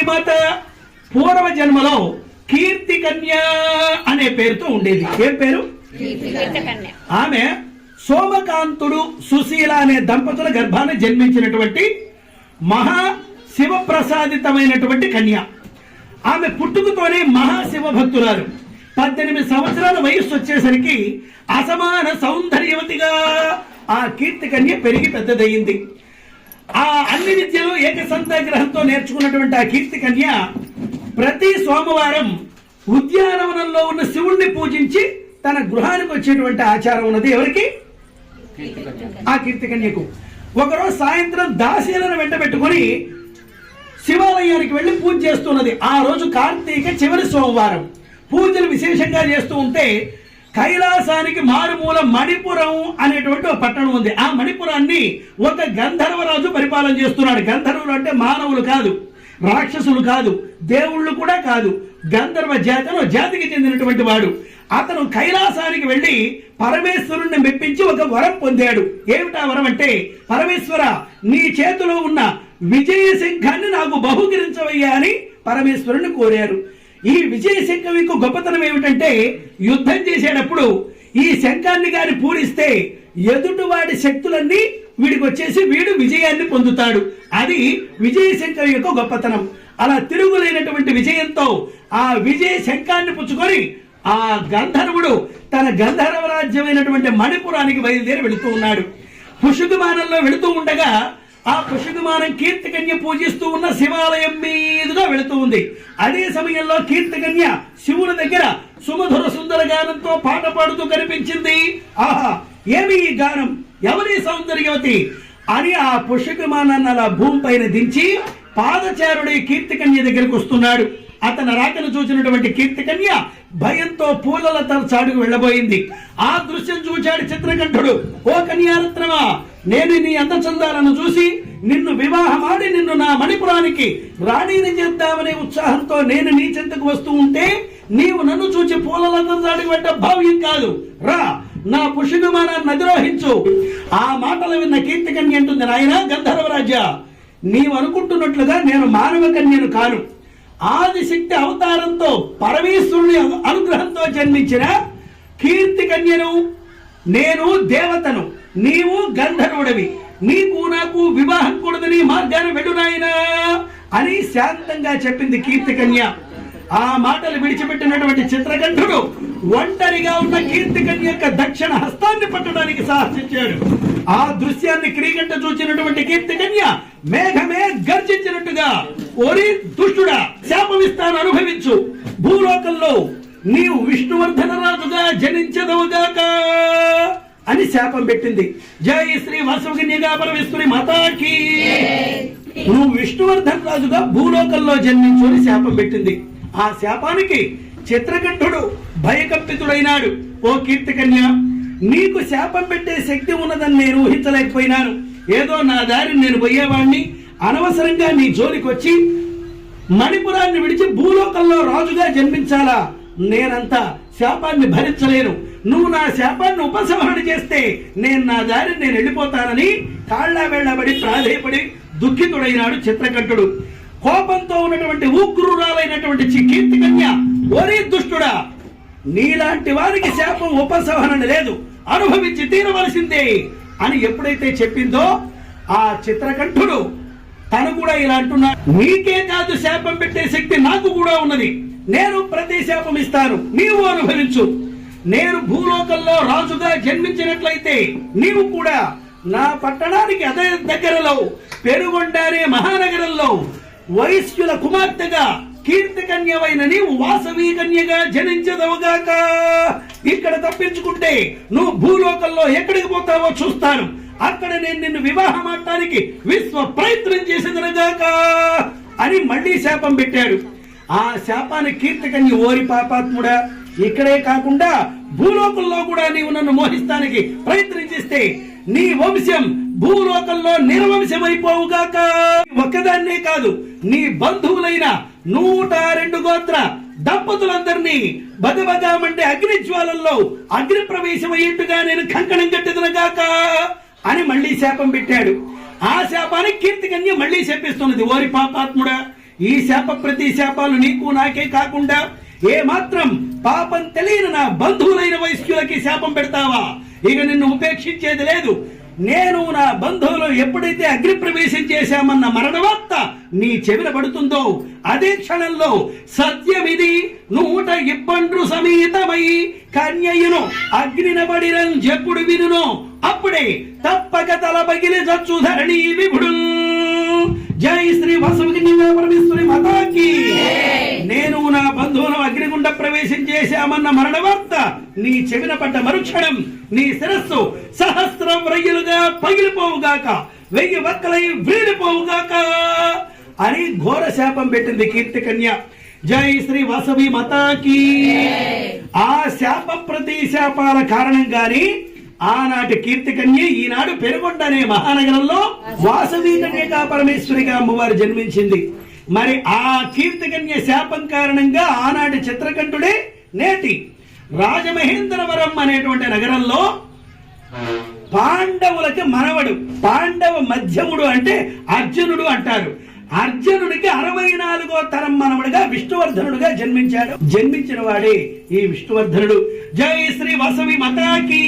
మాత పూర్వ జన్మలో కీర్తి కన్య అనే పేరుతో ఉండేది. ఏం పేరు? ఆమె సోమకాంతుడు సుశీల అనే దంపతుల గర్భాన్ని జన్మించినటువంటి మహా శివప్రసాదితమైనటువంటి కన్య. ఆమె పుట్టుకతోనే మహాశివ భక్తురాలు. 18 సంవత్సరాల వయస్సు వచ్చేసరికి అసమాన సౌందర్యవతిగా ఆ కీర్తి కన్య పెరిగి పెద్దదయ్యింది. ఆ అన్ని విద్యలు ఏకసంతాగ్రహంతో నేర్చుకున్నటువంటి ఆ కీర్తి కన్య ప్రతి సోమవారం ఉద్యానవనంలో ఉన్న శివుణ్ణి పూజించి తన గృహానికి వచ్చేటువంటి ఆచారం ఉన్నది. ఎవరికి? ఆ కీర్తి కన్యకు. ఒకరోజు సాయంత్రం దాసీలను వెంట పెట్టుకుని శివాలయానికి వెళ్లి పూజ చేస్తున్నది. ఆ రోజు కార్తీక చివరి సోమవారం. పూజలు విశేషంగా చేస్తూ ఉంటే కైలాసానికి మారుమూల మణిపురం అనేటువంటి ఒక పట్టణం ఉంది. ఆ మణిపురాన్ని ఒక గంధర్వరాజు పరిపాలన చేస్తున్నాడు. గంధర్వులు అంటే మానవులు కాదు, రాక్షసులు కాదు, దేవుళ్ళు కూడా కాదు, గంధర్వ జాతికి చెందినటువంటి వాడు. అతను కైలాసానికి వెళ్లి పరమేశ్వరుణ్ణి మెప్పించి ఒక వరం పొందాడు. ఏమిటా వరం అంటే, పరమేశ్వర నీ చేతిలో ఉన్న విజయ శంఖాన్ని నాకు బహుకరించవయ్యా అని పరమేశ్వరుని కోరారు. ఈ విజయ శంఖం యొక్క గొప్పతనం ఏమిటంటే, యుద్ధం చేసేటప్పుడు ఈ శంఖాన్ని గాని పూరిస్తే ఎదుటివాడి శక్తులన్నీ వీడికి వచ్చేసి వీడు విజయాన్ని పొందుతాడు. అది విజయ శంఖం యొక్క గొప్పతనం. అలా తిరుగులేనటువంటి విజయంతో ఆ విజయ శంఖాన్ని పుచ్చుకొని ఆ గంధర్వుడు తన గంధర్వ రాజ్యమైనటువంటి మణిపురానికి బయలుదేరి వెళుతూ ఉన్నాడు. పుష్యమానంలో వెళుతూ ఉండగా ఆ పుష్యమానం కీర్తికన్య పూజిస్తూ ఉన్న శివాలయం మీదుగా వెళుతూ ఉంది. అదే సమయంలో కీర్తికన్య శివుని దగ్గర సుమధుర సుందర గానంతో పాట పాడుతూ కనిపించింది. ఆహా, ఏమి ఈ గానం, ఎవరి సౌందర్యవతి అని ఆ పుష్యమానాన్ని అలా భూమి పైన దించి పాదచారుడి కీర్తికన్య దగ్గరకు వస్తున్నాడు. అతను రాకను చూసినటువంటి కీర్తికన్య భయంతో పూలల చాటుకు వెళ్ళబోయింది. ఆ దృశ్యం చూచాడు చిత్రకంఠుడు. ఓ కన్యారత్నమా, నేను నీ అందచందాలను చూసి నిన్ను వివాహమాడి నిన్ను నా మణిపురానికి రాణిని చేద్దామనే ఉత్సాహంతో నేను నీ చెంతకు వస్తూ ఉంటే నీవు నన్ను చూచి పూలల చాటుకు వెళ్ళ భావ్యం కాదు. రా, నా పుష్యమానాన్ని అధిరోహించు. ఆ మాటలు విన్న కీర్తికన్య అంటుంది, నాయన గంధర్వరాజా, నీవు అనుకుంటున్నట్లుగా నేను మానవ కన్యను కాను. ఆదిశక్తి అవతారంతో పరమేశ్వరుని అనుగ్రహంతో జన్మించిన కీర్తి కన్యను. నేను దేవతను, నీవు గంధర్వుడివి. నీకు నాకు వివాహం కూడదని మార్గాన్ని వెడునాయనా అని శాంతంగా చెప్పింది కీర్తి కన్య. ఆ మాటలు విడిచిపెట్టినటువంటి చిత్రకంఠుడు ఒంటరిగా ఉన్న కీర్తి కన్య యొక్క దక్షిణ హస్తాన్ని పట్టడానికి సాహసించాడు. ఆ దృశ్యాన్ని క్రీగంట చూచినటువంటి కీర్తి కన్య మేఘమే గర్జించినట్టుగా, ఓరి దుష్టుడా, శాపమిస్తాను అనుభవించు. భూలోకంలో నీవు విష్ణువర్ధన రాజుగా జనించదవుగాక అని శాపం పెట్టింది. జై శ్రీ వాసవకన్యగా పరమేశ్వరి మాతాకి. నువ్వు విష్ణువర్ధన రాజుగా భూలోకంలో జన్మించు అని శాపం పెట్టింది. ఆ శాపానికి చిత్రకంఠుడు భయకంపితుడైనాడు. ఓ కీర్తికన్య, నీకు శాపం పెట్టే శక్తి ఉన్నదని నేను ఊహించలేకపోయినాను. ఏదో నా దారిని నేను పోయేవాణ్ణి, అనవసరంగా నీ జోలికి వచ్చి మణిపురాన్ని విడిచి భూలోకంలో రాజుగా జన్మించాలా? నేనంతా శాపాన్ని భరించలేను. నువ్వు నా శాపాన్ని ఉపసంహరణ చేస్తే నేను నా దారిని నేను వెళ్ళిపోతానని కాళ్ళ వెళ్ళబడి ప్రాధేయపడి దుఃఖితుడైనాడు చిత్రకంఠుడు. కోపంతో ఉన్నటువంటి ఉగ్రురాలైనటువంటి కీర్తికన్య, ఒరే దుష్టుడా, నీలాంటి వారికి శాపం ఉపసంహరణ లేదు, అనుభవించి తీరవలసిందే అని ఎప్పుడైతే చెప్పిందో ఆ చిత్రకంఠుడు తను కూడా ఇలా అంటున్నాడు, నీకే కాదు శాపం పెట్టే శక్తి నాకు కూడా ఉన్నది. నేను ప్రతి శాపం ఇస్తాను, నీవు అనుభవించు. నేను భూలోకంలో రాజుగా జన్మించినట్లయితే నీవు కూడా నా పట్టణానికి అదే దగ్గరలో పెనుగొండ మహానగరంలో వైశ్యుల కుమార్తెగా కీర్తికన్యవైన నీవు వాసవి కన్యగా జనించదవుగాక. ఇక్కడ తప్పించుకుంటే నువ్వు భూలోకంలో ఎక్కడికి పోతావో చూస్తాను. అక్కడ నేను నిన్ను వివాహం ఆడటానికి విశ్వ ప్రయత్నం చేసేదనగాక అని మళ్ళీ శాపం పెట్టాడు. ఆ శాపాన్ని కీర్తికన్య, ఓరి పాపాత్ముడా, ఇక్కడే కాకుండా భూలోకంలో కూడా నీవు నన్ను మోహిస్తానికి ప్రయత్నం చేస్తే నీ వంశం భూలోకంలో నిర్వంశమైపోవుగాక. ఒక్కదాన్నే కాదు, నీ బంధువులైన 102 గోత్ర దంపతులందరినీ బగబగామంటే అగ్ని జ్వాలల్లో అగ్ని ప్రవేశం అయ్యేట్టుగా నేను కంకణం కట్టెదనగాక అని మళ్ళీ శాపం పెట్టాడు. ఆ శాపాన్ని కీర్తికన్య మళ్ళీ చెప్పిస్తున్నది, ఓరి పాపాత్ముడా, ఈ శాప ప్రతి శాపాలు నీకు నాకే కాకుండా ఏ మాత్రం పాపం తెలియని నా బంధువులైన వైశ్యులకి శాపం పెడతావా? ఇక నిన్ను ఉపేక్షించేది లేదు. నేను నా బంధువులు ఎప్పుడైతే అగ్ని ప్రవేశం చేశామన్న మరణవార్త నీ చెవిన పడుతుందో అదే క్షణంలో సత్యమిది 100 ఇబ్బండ్రు సమేతమై కన్యయును అగ్నినబడిరం చెప్పుడు వినును అప్పుడే తప్పక తల పగిలి చచ్చు ధరణి విభుడు. జై శ్రీ వసవకన్యా పరమేశ్వరి మాతాకి. నేను నా బంధువులు అగ్నిగుండ ప్రవేశం చేశామన్న మరణవార్త నీ చెవిన పడ్డ మరుక్షణం నీ శిరస్సు సహస్రం రయ్యలుగా పగిలిపోవుగాక, 1000 వక్కలై వీడిపోవుగాక అని ఘోర శాపం పెట్టింది కీర్తి కన్య. జై శ్రీ వాసవి మాతాకి. ఆ శాప ప్రతి శాపాల కారణంగానే ఆనాటి కీర్తి కన్య ఈనాడు పెనుగొండ అనే మహానగరంలో వాసవి కన్యకా పరమేశ్వరిగా అమ్మవారు జన్మించింది. మరి ఆ కీర్తి కన్య శాపం కారణంగా ఆనాటి చిత్రకంఠుడే నేటి రాజమహేంద్రవరం అనేటువంటి నగరంలో పాండవులకి మనవడు, పాండవ మధ్యముడు అంటే అర్జునుడు అంటారు. అర్జునుడికి 64వ తరం మనవడుగా విష్ణువర్ధనుడుగా జన్మించాడు. జన్మించిన వాడే ఈ విష్ణువర్ధనుడు. జై శ్రీ వాసవి మాతాకి.